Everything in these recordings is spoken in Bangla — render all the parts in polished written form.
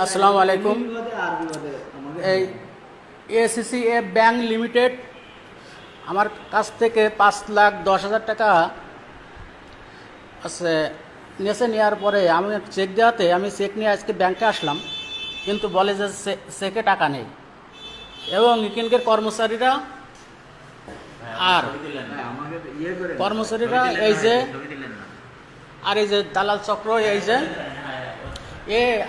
আসসালামু আলাইকুম। এই এসিসি ব্যাংক লিমিটেড আমার কাছ থেকে 5,10,000 টাকা আছে নেছে। নেওয়ার পরে আমি চেক দেওয়াতে আমি চেক নিয়ে আজকে ব্যাংকে আসলাম, কিন্তু বলে যে চেকে টাকা নেই এবং এখানকার কর্মচারীরা এই যে আর এই যে দালাল চক্র এই যে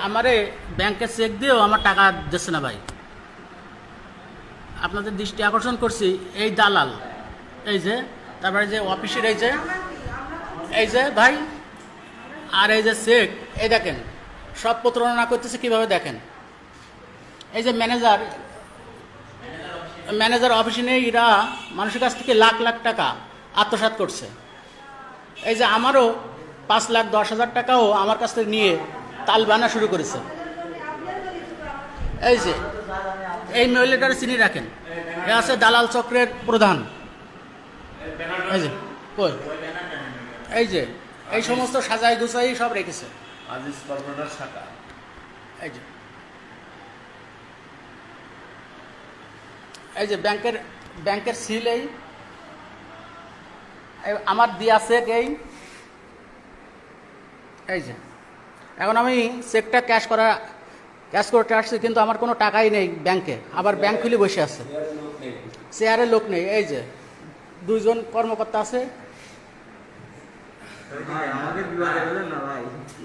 আমারে ব্যাংকে চেক দিয়েও আমার টাকা দিচ্ছে না ভাই। আপনাদের দৃষ্টি আকর্ষণ করছি, এই দালাল এই যে, তারপরে যে অফিসের এই যে ভাই, আর এই যে চেক এই দেখেন সব প্রতারণা করতেছে কিভাবে দেখেন। এই যে ম্যানেজার অফিসে নিয়ে এরা মানুষের কাছ থেকে লাখ লাখ টাকা আত্মসাৎ করছে। এই যে আমারও 5,10,000 টাকাও আমার কাছ থেকে নিয়ে তাল বানা শুরু করেছে। এই যে এই মহিলাটার চিনি রাখেন, এ আছে দালাল চক্রের প্রধান। এই যে কই, এই যে এই সমস্ত সাজাই গুছাই সব রেখেছে। এই যে ব্যাংকের সিল আমার দিয়ে আছে এই যে এখন আমি চেকটা ক্যাশ করতে আসছি, কিন্তু আমার কোনো টাকাই নেই ব্যাংকে। আবার ব্যাংক খুলে বসে আছে, চেয়ারে লোক নেই। এই যে 2জন কর্মকর্তা আছে।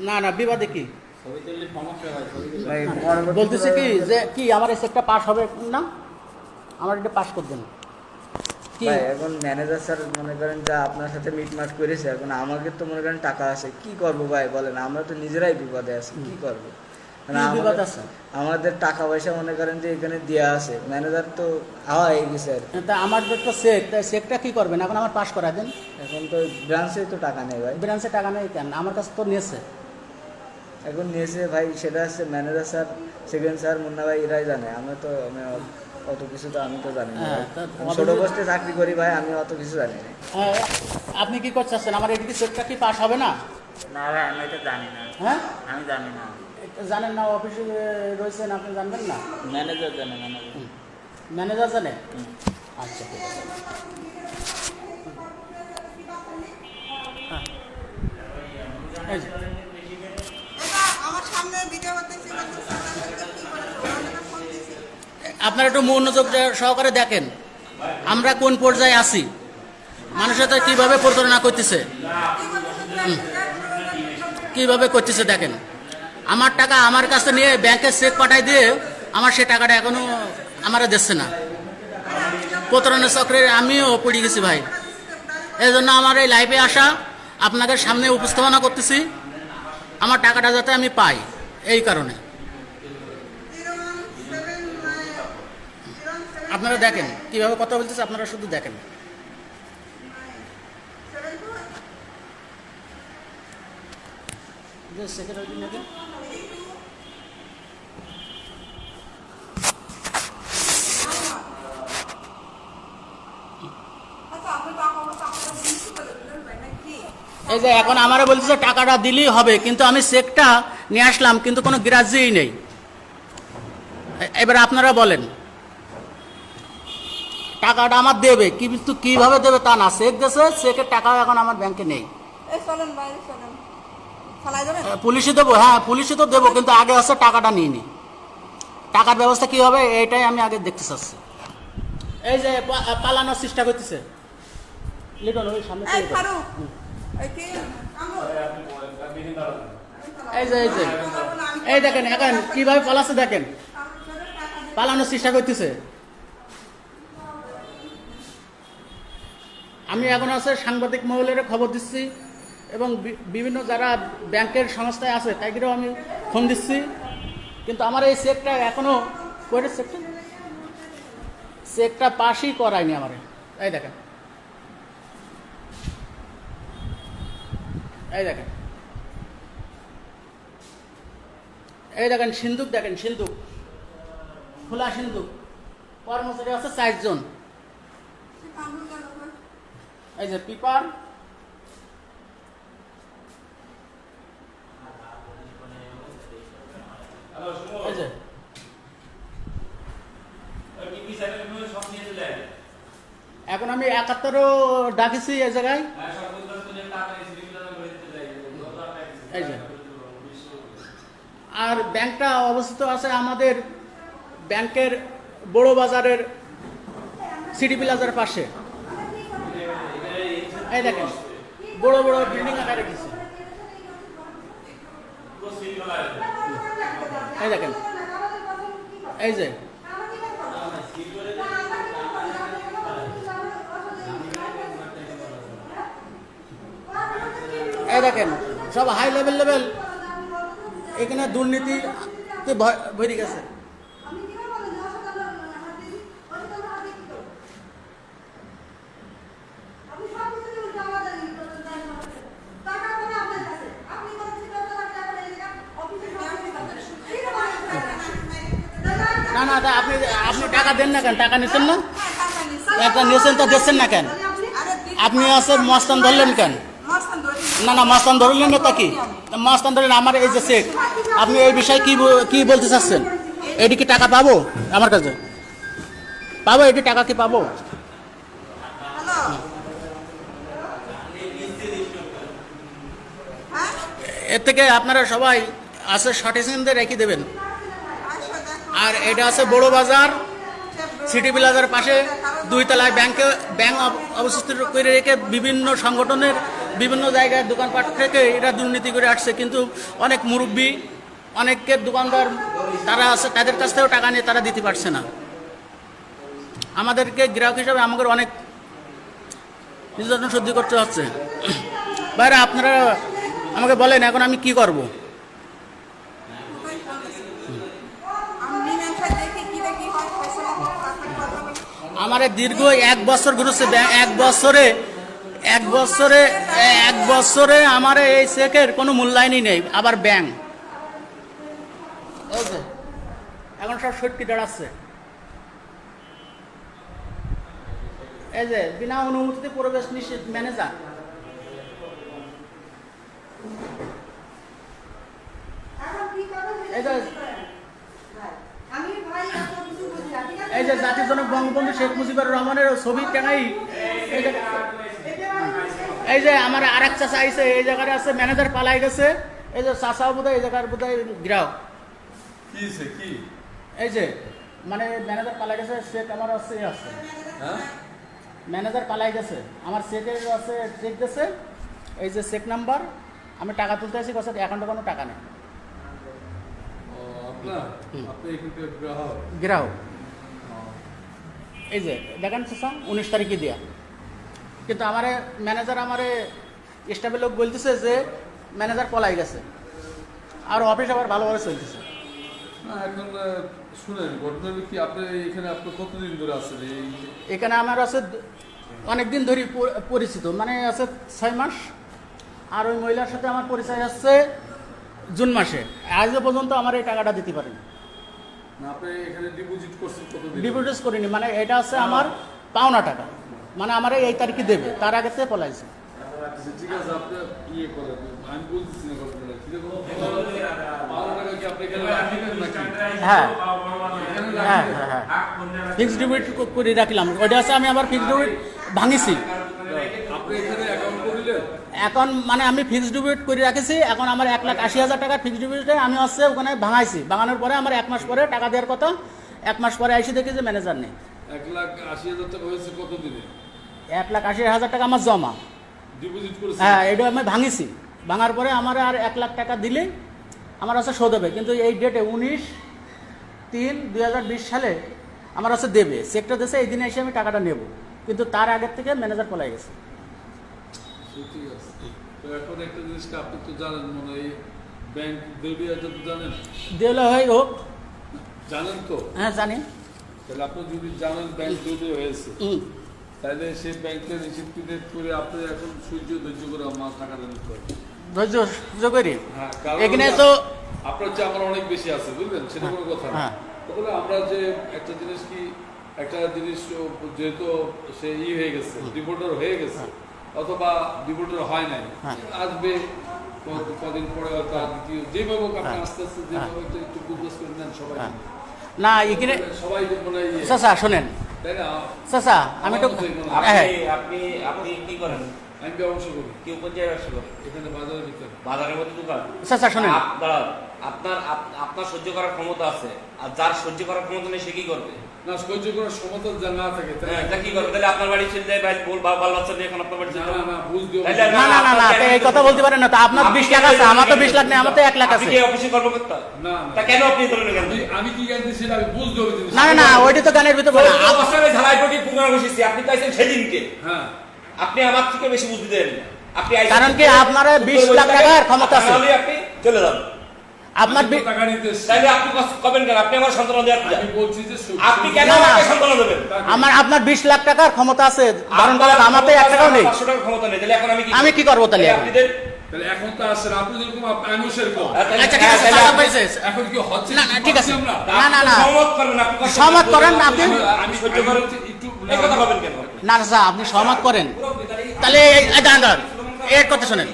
না বিবাদে কি বলতেছে কি যে কি আমার এই চেকটা পাস হবে না, আমার এটা পাস করে দেন। এখন ম্যানেজার স্যার মনে করেন যা আপনার সাথে মিটমাট করেছে, এখন আমাকে তো মনে করেন টাকা আছে, কি করবো ভাই বলেন? আমরা তো নিজেরাই বিপদে আছি, কি করবো? আমাদের টাকা পয়সা মনে করেন যে এখানে দেওয়া আছে, ম্যানেজার তো হয়ে গেছে। আমার তো চেকটা কি করবেন এখন? আমার পাস করা দেন। এখন তো ব্রাঞ্চে তো টাকা নেই ভাই। ব্রাঞ্চে টাকা নেই কেন? আমার কাছে তো নিয়েছে। এখন নিয়েছে ভাই, সেটা হচ্ছে manager sir, second sir, Munna ভাই এরাই জানে। আমি অত কিছু তো আমি তো জানি না। ছোট পোস্টে চাকরি করি ভাই, আমি অত কিছু জানি না। আপনি কি করতেছেন? আমার এদিকে চেকটা কি পাস হবে না? না ভাই, আমি এটা জানি না। হ্যাঁ, আমি জানি না। জানেন না? অফিসে রয়েছেন, আপনি জানবেন না? ম্যানেজার জানে। ম্যানেজার জানে? আচ্ছা, ঠিক আছে। আপনারা একটু মনোযোগ সহকারে দেখেন আমরা কোন পর্যায়ে আছি, মানুষের সাথে কিভাবে প্রতারণা করতেছে, দেখেন। আমার টাকা আমার কাছে নিয়ে ব্যাংকে চেক পাঠাই দিয়ে আমার সে টাকাটা এখনো আমারা দিচ্ছে না। প্রতারণা চক্রে আমিও পড়ে গেছি ভাই। এই জন্য আমার এই লাইভে আসা, আপনাদের সামনে উপস্থাপনা করতেছি আমার টাকাটা যাতে আমি পাই, এই কারণে। আপনারা দেখেন কিভাবে কথা বলতেছে, আপনারা শুধু দেখেন। এই যে এখন আমারা বলতেছে টাকাটা দিলেই হবে, কিন্তু আমি চেকটা নিয়ে আসলাম, কিন্তু কোনো গ্রাহ্যই নেই। এবার আপনারা বলেন, টাকাটা আমার দেবে, কিন্তু কিভাবে দেবে তা না। চেক দিয়েছে, চেকের টাকা এখন আমার ব্যাংকে নেই। পুলিশে দেবো, হ্যাঁ পুলিশে তো দেবো, কিন্তু আগে হচ্ছে টাকাটা নিয়ে নি। টাকার ব্যবস্থা কি হবে এইটাই আমি আগে দেখতে চাচ্ছি। এই যে পালানোর চেষ্টা করতেছে লিটন, ওই সামনে এই দেখেন এখন কিভাবে পালাচ্ছে, দেখেন পালানোর চেষ্টা করতেছে। আমি এখন আছে সাংবাদিক মহলের খবর দিচ্ছি এবং বিভিন্ন যারা ব্যাংকের সংস্থায় আছে তাদেরও আমি ফোন দিচ্ছি, কিন্তু আমার এই চেকটা এখনো চেকটা পাসই করায়নি আমার। এই দেখেন, সিন্দুক দেখেন, সিন্দুক খোলা সিন্দুক, কর্মচারী আছে 4 জন। এই যে পেপার, এই যে এখন আমি 71ও ডাকিছি এই জায়গায়, এই যে। আর ব্যাংকটা অবস্থিত আছে আমাদের ব্যাংকের বড় বাজারের সিটি প্লাজার পাশে। এই দেখেন বড় বড় বিল্ডিং আকারে গেছে, এই দেখেন, এই যে এই দেখেন সব হাই লেভেল এখানে দুর্নীতিতে ভরে গেছে। না না তা আপনি আপনি টাকা দেন না কেন? টাকা নিচ্ছেন না? একটা নিয়েছেন তো দিচ্ছেন না কেন? আপনি আছে মস্তান ধরলেন কেন? না না মস্তান ধরলেন না তা কি? মস্তান ধরলেন আমার এই যে চেক, আপনি এই বিষয়ে কি বলতে চাচ্ছেন? এটি কি টাকা পাবো আমার কাছে? পাবো এটি টাকা কি পাবো? এর থেকে আপনারা সবাই আছে সঠিক চিন্তা রেখে দেবেন। আর এটা আছে বড় বাজার সিটি প্লাজার পাশে 2 তলায় ব্যাংক অবস্থিত করে রেখে বিভিন্ন সংগঠনের বিভিন্ন জায়গায় দোকানপাট থেকে এরা দুর্নীতি করে আসছে। কিন্তু অনেক মুরব্বী অনেককে দোকানদার তারা আছে, তাদের কাছ থেকেও টাকা নিয়ে তারা দিতে পারছে না। আমাদেরকে গ্রাহক হিসাবে আমাদের অনেক নির্যাতন সহ্য করতে হচ্ছে। বাইরে আপনারা আমাকে বলেন এখন আমি কি করব? আমার দীর্ঘ 1 বছর ঘুরেছে, 1 বছরে আমার এই চেকের কোনো মূল্যায়নই নেই। আবার ব্যাংক এখন সব সটকি দাঁড়াচ্ছে। এই যে বিনা অনুমতিতে প্রবেশ নিষেধ ম্যানেজার। এই যে জাতির জনক বঙ্গবন্ধু শেখ মুজিবুর রহমানের ছবি টাঙাই। এই যে আমার আরেক চাচা আইছে, এই জায়গায় আছে, ম্যানেজার পালাই গেছে। এই যে চাচা বোধহয় এই জায়গার বোধহয় গ্রাহক। এই যে মানে ম্যানেজার পালাই গেছে, চেক আমার আছে ম্যানেজার পালাই গেছে, আমার চেকের আছে, চেক গেছে। এই যে চেক নাম্বার, আমি টাকা তুলতে আসি, কথা অ্যাকাউন্টে কোনো টাকা নেই। গ্রাহক এই যে দেখেন চাচা 19 তারিখে দেয়া, কিন্তু আমার ম্যানেজার আমার স্টাফের লোক বলতেছে যে ম্যানেজার পলাই গেছে, আর অফিস আবার ভালোভাবে চলতেছে। এখন শুনেন ঘটনাটা কি, আপনি এখানে আপনি কতদিন ধরে আছেন? এখানে আমার আছে অনেকদিন ধরে পরিচিত, মানে আছে 6 মাস। আর ওই মহিলার সাথে আমার পরিচয় আসছে জুন মাসে। আজও পর্যন্ত আমার এই টাকাটা দিতে পারেনি। আপনি এখানে ডিপোজিট করছেন কতদিন? ডিপোজিট করিনি, মানে এটা আছে আমার পাওনা টাকা, মানে আমার এই তারিখে দেবে, তার আগে থেকে পলাইছে। ঠিক আছে, আপনি ইয়ে করেন, আমি বলতেছি না ঘটনাটা, ঠিক আছে? পাওনা টাকা কি আপনি এখানে রাখলেন নাকি? হ্যাঁ হ্যাঁ হ্যাঁ হ্যাঁ ফিক্সড ডিপোজিট করে রাখলাম, ওইটা আছে। আমি আবার ফিক্সড ডিপোজিট ভাঙিছি। আপনি এখানে অ্যাকাউন্ট করিলেন? এখন মানে আমি ফিক্সড ডিপোজিট করে রাখেছি। এখন আমার 1,80,000 টাকা ফিক্সড ডিপোজিটে আমি হচ্ছে ওখানে ভাঙাইছি। ভাঙানোর পরে আমার 1 মাস পরে টাকা দেওয়ার কথা। 1 মাস পরে এসে দেখি যে ম্যানেজার নেই। 1,80,000 টাকা হয়েছে কতদিনে? 1,80,000 টাকা আমার জমা ডিপোজিট করেছেন? হ্যাঁ, এটা আমি ভাঙিছি। ভাঙার পরে আমার আর 1 লাখ টাকা দিলে আমার হচ্ছে শোধ হবে। কিন্তু এই ডেটে 19/3/2020 সালে আমার হচ্ছে দেবে, চেকটা দিয়েছে, এই দিনে এসে আমি টাকাটা নেব। কিন্তু তার আগের থেকে ম্যানেজার পলাই গেছে। ঠিক আছে, তো এখন একটা জিনিসটা আপনি তো জানেন, মনে হয় ব্যাংক দেবে, এটা তো জানেন? দেওয়া হয় হোক, জানেন তো? হ্যাঁ জানি। তাহলে আপনি যদি জানেন ব্যাংক দেবে হয়েছে, তাহলে সেই ব্যাংকের রিসিপ্ট করে আপনি এখন ধৈর্য করে আমার টাকা দেন। ধৈর্য করি। হ্যাঁ, এখানে তো আপনার চেয়ে আমার অনেক বেশি আছে, বুঝলেন? সেটা কোনো কথা না। তাহলে আমরা যে একটা জিনিস যেহেতু সে হয়ে গেছে, ডিপোর্টার হয়ে গেছে, অথবা ডিপোর্টার হয় নাই, আসবে কদিন পরে হয়তো আর দ্বিতীয় যেভাবে হোক আপনি আস্তে আস্তে যেভাবে একটু ফোকাস করে নেন সবাই না এখানে সবাই মনে হয় চাচা শোনেন তাই না চাচা আমি তো হ্যাঁ আপনি কি করেন? আমি ব্যবসা করি কি পর্যায়ে ব্যবসা করেন? এখানে বাজারের ভিতরে বাজারের মধ্যে দোকান। চাচা শোনেন আপনার সহ্য করার ক্ষমতা আছে, আর যার সহ্য করার ক্ষমতা নেই সে কি করবে? না সহ্য করার ক্ষমতা যা না থাকে তাই তা কি করবে? তাহলে আপনার বাড়ি চলে যায়, বাল বাচ্চা নিয়ে এখন আপনার বাড়ি চলে না যাবে। না বুঝতে তাহলে না না না না তো এই কথা বলতে পারেন না তো আপনার 20 লাখ আছে আমার তো 20 লাখ নেই আমার তো 1 লাখ আপনি আছে কি অফিসে কর্মকর্তা? না তা কেন আপনি ধরলেন কেন? আমি কি জানতে সেটা আমি বুঝতে হবে জিনিস না না না ওইটা তো গানের ভিতর বলে না। অবসরে ঝালাই পটি পুঙ্গানো বসেছি, আপনি চাইছেন সেদিনকে। হ্যাঁ আপনি আমার থেকে বেশি বুঝতে দেন না। আপনি কারণ কি আপনার 20 লাখ টাকার ক্ষমতা আছে তাহলে আপনি চলে যান। আপনার আমি তো টাকা নিতে এসেছি। তাহলে আপনি কবেন কেন? আপনি আমার সন্তান দেওয়ার পূজা। আমি বলছি যে আপনি কেন না, না। আমাকে সন্তান দেবেন? আপনার 20 লাখ টাকার ক্ষমতা আছে কারণ আমার তো 1 টাকাও নেই 500 টাকার ক্ষমতা নেই, তাহলে এখন আমি কি করবো তাহলে আপনি দেন। তাহলে এখন তো আসেন আপনি যেরকম আমিও সেরকম আচ্ছা ঠিক আছে চাচা পাইছে এখন কি হচ্ছে না, না, ঠিক আছে। আমরা না, না, না। সহমত করবেন, আপনি কষ্ট সহমত করেন না আপনি আমি সহ্য করেন একটু এই কথা বলবেন কেন? না চাচা আপনি সহমত করেন তাহলে এই দাঁড়ান দাঁড়ান এর কথা শোনেন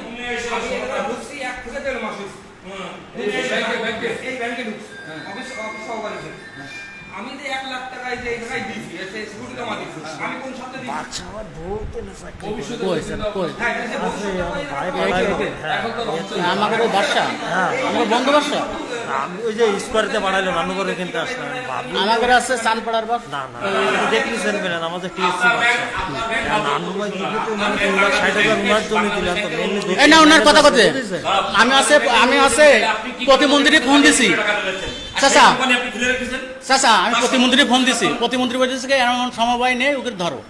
ব্যাংকে এই ব্যাংকে ঢুকছি অফিস সহকারী ছিল। আমি যে 1 লাখ টাকা এই যে এই জায়গায় দিয়েছি এসে সিকিউরিটি জমা দিয়েছি আমি কোন সপ্তাহে দিয়েছি ভবিষ্যতে কই, চিন্তা কই? করছি। হ্যাঁ এটা যে ভবিষ্যৎ টাকা এখন তো হচ্ছে না। আমাদের বাসা আমার বন্ধু বাসা আমি ওই যে স্কোয়ারিতে বাড়াইলো নানুঘর এখানটা আসলাম ভাবি আমাদের আছে চানপাড়ার বাস না না দেখতেছেন পেলেন আমাদের টিএসসি নানুমা দিকে তো মানে 3,60,000 উনার জমি দিলাম তো মেনলি এই না ওনার কথা কথা আমি আছে প্রতিমন্ত্রী ফোন দিছি চাচা আপনি খুলে রেখেছেন। চাচা আমি প্রতিমন্ত্রী ফোন দিছি প্রতিমন্ত্রী বলতেছে কি এমন সমবায় নেই ওকে ধরো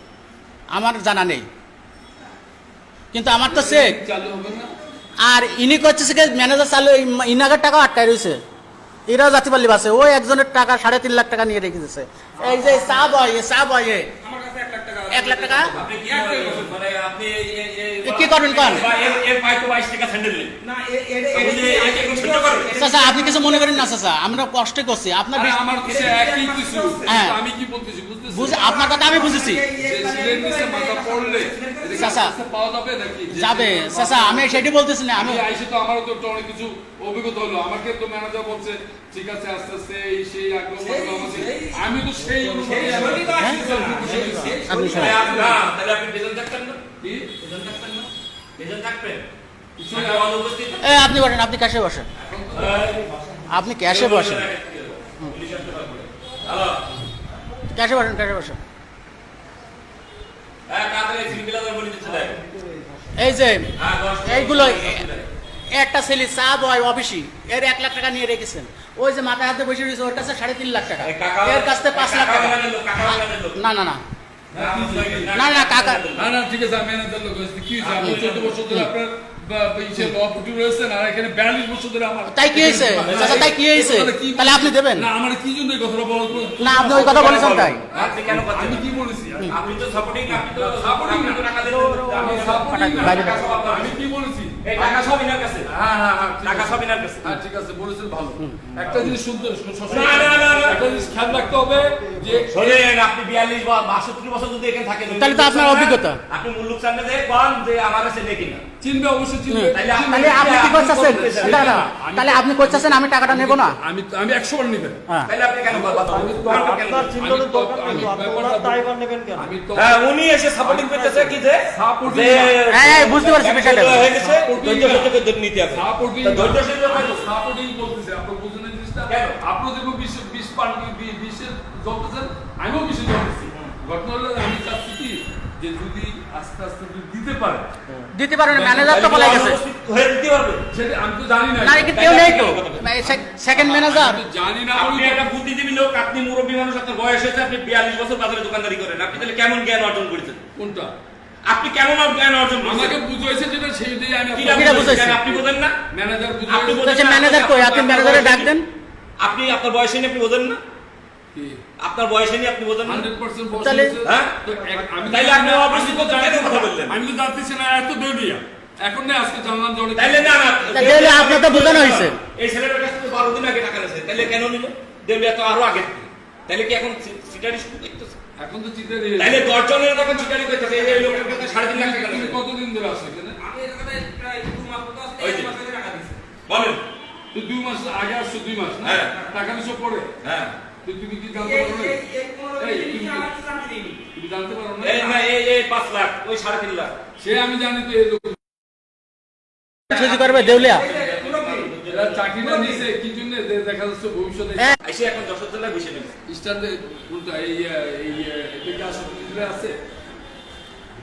আমার জানা নেই কিন্তু আমার তো চেক চালু হবে না আর ইনি করছে কি ম্যানেজার চালু ইনাগার টাকা আটকায় রয়েছে এরাও জাতিপাল্লি বাসে ওই একজনের টাকা 3.5 লাখ টাকা নিয়ে রেখে দিয়েছে এই যে চা বয় আমার কাছে 1 লাখ টাকা 1 লাখ টাকা আপনি কি করবেন? মানে আপনি কি করবেন কোন এর পাই তো 22 টাকা স্যান্ডেল নেই। না আপনি যে একে এখন সহ্য করবেন? চাচা আপনি কিছু মনে করেন না চাচা আমরা কষ্ট করছি আপনার আরে বিশ- আমার কিছু একই কিছু হ্যাঁ। আমি কি বলতেছি বুঝতেছি বুঝে আপনার কথা আমি বুঝেছি যে সিলের নিচে মাথা পড়লে এটা কি চাচা। আস্তে পাওয়া যাবে নাকি যাবে চাচা আমি সেটি বলতেছি না আমি আমি আইসি তো আমারও তো একটা অনেক কিছু অভিজ্ঞতা হলো আমাকে তো ম্যানেজার বলছে ঠিক আছে আস্তে আস্তে এই সেই আগ্রহ বাড়লো আমাদের আমি তো সেই অনুযায়ী আপনি শোনেন। না, তাহলে আপনি বেতন থাকতেন না? কি? বেতন থাকতেন না? বেতন থাকবেন? কিছু কিছু না। অনুপস্থিত? আপনি বসেন আপনি ক্যাশে বসেন আপনি ক্যাশে বসেন হ্যালো। ক্যাশে বসেন হ্যাঁ, তাড়াতাড়ি সিভিল প্লাজার বলে দিচ্ছে দেখ। এই যে হ্যাঁ, 10 এইগুলো একটা ছেলে চা বয় অফিসি এর 1 লাখ টাকা নিয়ে রেখেছেন ওই যে মাথায় হাতে বসে রয়েছে ওর কাছে 3.5 লাখ টাকা এই কাকা- এর কাছে 5 লাখ টাকা না না না না না কাকা না না ঠিক আছে আমি ম্যানেজার লোক হয়েছে কি হয়েছে আপনি 14 বছর ধরে আপনার ইসে ল পুটি রয়েছেন আর এখানে 42 বছর ধরে আমার তাই কি হয়েছে চাচা তাই কি হয়েছে তাহলে আপনি দেবেন না আমার কি জন্য এই কথাটা বলার না আপনি ওই কথা বলেছেন তাই আপনি কেন করছেন? আমি কি বলেছি আপনি তো সাপোর্টিং, আপনি তো Supporting আপনি তো টাকা দিলেন। আমি supporting না। বাইরে আমি কি বলেছি এই টাকা সব ইনার কাছে। হ্যাঁ হ্যাঁ হ্যাঁ ঠিক টাকা আছে। সব ইনার কাছে। হ্যাঁ ঠিক আছে বলেছেন ভালো একটা জিনিস শুনতে না, না, না, না। একটা জিনিস খেয়াল রাখতে হবে যে শোনেন, আপনি 42 বা 62 বছর যদি এখানে থাকেন, তাহলে তো আপনার অভিজ্ঞতা। আপনি মুল্লুক সামনে দিয়ে কোন যে আমার কাছে নেই কিনা। চিনবে অবশ্যই চিনবে তাহলে আপনি কি করতেছেন না না তাহলে আপনি করতেছেন আমি টাকাটা নেব না আমি 100 বার নিবেন হ্যাঁ তাহলে আপনি কেন কথা বলেন? আপনার চিন্তার দরকার নেই তো, আপনি ওনার দায়ভার নেবেন কেন? আমি তো হ্যাঁ, উনি এসে সাপোর্টিং করতেছে কি যে Supporting যে হ্যাঁ, বুঝতে পারছি বিষয়টা। হয়ে গেছে, Supporting ধৈর্য সহ্য করে নিতে হবে। সাপোর্টিং তো ধৈর্য সহ্য করে সাপোর্টিং বলতেছে আপনি বুঝেন না জিনিসটা কেন? আপনি দেখো 20 পার 20 জ্বলতেছেন আমিও 20 জ্বলতেছি ঘটনা হলো আমি চাচ্ছি কি যে যদি আস্তে আস্তে যদি দিতে পারে দিতে পারেন ম্যানেজার তো বলে গেছে অনুপস্থিত হয়ে দিতে পারবে। সেটা আমি তো জানি না না কি কেউ নেই তো সেকেন্ড ম্যানেজার আমি তো জানি না আপনি আমি একটা বুদ্ধিজীবী লোক, আপনি মুরব্বী মানুষ, আপনার বয়স হয়েছে, আপনি 42 বছর বাজারে দোকানদারি করেন, আপনি তাহলে কেমন জ্ঞান অর্জন করেছেন? কোনটা আপনি কেমন জ্ঞান অর্জন আমাকে করেছেন? বুঝাইছে যেটা সেইটাই আমি কি কিরা বুঝাইছে? বুঝাইছেন? আপনি বোঝেন না? ম্যানেজার আপনি বুঝাইছে বোঝেন বলছে না? ম্যানেজার কই আপনি ম্যানেজারে ডাক দেন আপনি আপনার বয়সে নিয়ে আপনি বোঝেন না? কি আপনার বয়সে নিয়ে আপনি বোঝেন না? 100% বসে তাহলে- আছে। হ্যাঁ? তো আমি তাইলে আপনি আমি অবশ্যই তো কেন জানতে কথা বললেন? আমি তো জানতেছি না এত দৌড়িয়া এখন না আজকে জানলাম যে অনেক তাইলে না না তাহলে আপনার তো বোঝানো হয়েছে। এই ছেলেটার কাছে তো 12 দিন আগে টাকা নিয়েছে, তাইলে কেন নিল? দেউলিয়া তো আরো আগে। তাইলে কি এখন সিটারি শুরু করতেছে? এখন তো চিন্তা তাইলে 10 জনের যখন সিটারি করতেছে, এই লোকের কাছে 3.5 লাখ টাকা তুমি নিয়েছে। কতদিন ধরে আসো এখানে আমি এখানে প্রায় 2 মাস মতো ওই আছে যে। 1 মাস ধরে বলেন। তো 2 মাস আগে আসছো, 2 মাস না হ্যাঁ। টাকা নিছো পরে, হ্যাঁ তো তুমি কি জানতে পারো না? তুমি জানতে পারো না? এই না এই 5 লাখ ওই 3.5 লাখ সে আমি জানি তো এই লোক সুজি করবে দেউলিয়া এরা চাকরিটা নিছে কি জন্য দেখা যাচ্ছে ভবিষ্যতে আইসে এখন যশোর জেলায় বসে নেবে। স্টারদের কোনটা এটা আসলে আছে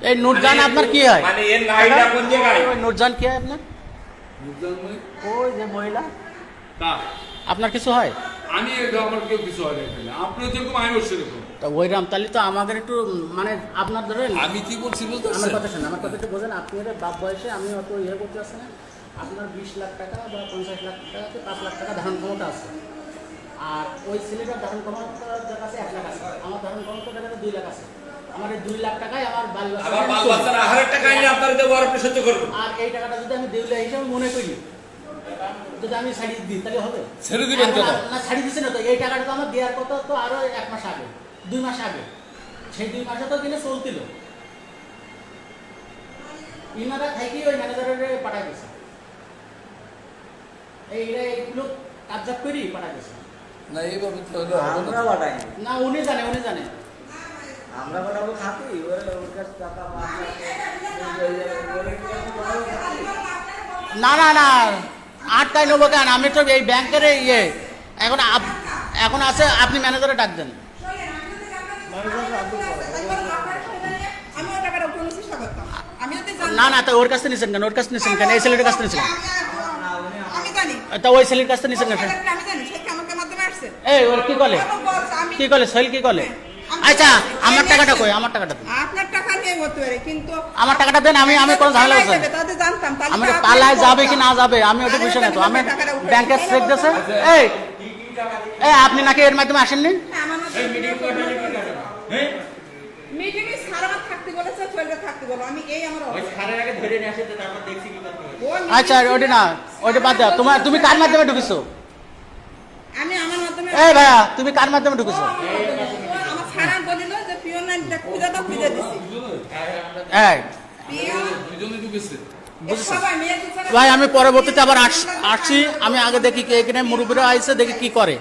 এই নুরজান আপনার কি হয়? মানে এর নাইটা কোন জায়গায়? ওই নুরজান কি হয় আপনার? বুঝলাম না? ওই যে মহিলা, তা আপনার কিছু হয়? আমি এটা আমার কেউ কিছু হয় না এখানে। আপনিও যেরকম আমিও সেরকম। তা ওই রামতালি তো আমাদের একটু মানে আপনার ধরেন, আমি কি বলছি বুঝতে আমার পারছেন? কথা শোনেন, আমার কথা একটু বোঝেন। আপনি এর বাপ বয়সে আমি অত ইয়ে করতে আসছে না। আপনার 20 লাখ টাকা বা 50 লাখ টাকাতে 5 লাখ টাকা ধারণ ক্ষমতা আছে, আর ওই ছেলেটার ধারণ ক্ষমতা যার কাছে 1 লাখ আছে, আমার ধারণ ক্ষমতা যার কাছে 2 লাখ আছে। আমার এই 2 লাখ টাকায় আমার বাল আবার বাল বাচ্চার আহারের টাকা এনে আপনার দেবো আর আপনি সহ্য করবেন। আর এই টাকাটা যদি আমি দেউলিয়া হিসাবে মনে করি, যদি আমি ছাড়ি দিই তাহলে হবে? ছেড়ে দিবেন কেন? না ছাড়ি দিচ্ছে না তো, এই টাকাটা তো আমার দেওয়ার কথা তো আরো 1 মাস আগে, 2 মাস আগে। সেই 2 মাসে তো কিনে চলছিল, ইনারা থাকি ওই ম্যানেজারের পাঠাই দিয়েছে। এইগুলো কাজ করি পাঠাই দিয়েছে। না এইভাবে তো হলো হবে না। আমরা বাটাই না উনি জানে, উনি জানে। আমরা বাটাবো খাতি ওর কাছে টাকা 5 লাখ ওরে কি আমরা বাটাবো খাতি? না না না, আটকাই নেবো কেন? আমি তো এই ব্যাংকের ইয়ে এখন আছে, আপনি ম্যানেজারে ডাক দেন। না না, তা ওর কাছ থেকে নিছেন কেন? ওর কাছ থেকে নিছেন কেন? এই ছেলেটার কাছ থেকে নিছেন? আমি জানি তা ওই ছেলের কাছ থেকে নিছেন কেন? আমি জানি সে আমাকে মাধ্যমে আসছে এই ওর কি কলে? কি কলে? সোহেল কি কলে? আচ্ছা আমার টাকাটা কই? আমার টাকাটা দেন। আপনার টাকা নিয়ে করতে পারে কিন্তু আমার টাকাটা দেন, আমি কোনো ঝামেলা করছি না। তাদের জানতাম তাহলে আমি তো আপনি- পালায় যাবে কি না যাবে আমি ওটা বুঝে না তো। আমি ব্যাংকের চেক দিয়েছে। এই এই আপনি নাকি এর মাধ্যমে আসেননি? হ্যাঁ, আমার মিটিংয়ে স্যার আমার থাকতে বলেছে, চলবে থাকতে বলো। আমি এই আমার অবস্থা। ও আচ্ছা ওটা না, ওটা বাদ দাও। তুমি কার মাধ্যমে ঢুকেছো? আমি আমার মাধ্যমে এই ভাইয়া তুমি কার মাধ্যমে ঢুকেছো? আমার স্যার বলিল যে পিওন না খুঁজে দাও, খুঁজে দিছি এই পিওন দুজনে ঢুকেছে। সবাই মেয়ে দুজনে ভাই আমি পরবর্তীতে আবার আসছি। আমি আগে দেখি কে এখানে মুরব্বীরা আইছে, দেখি কি করে।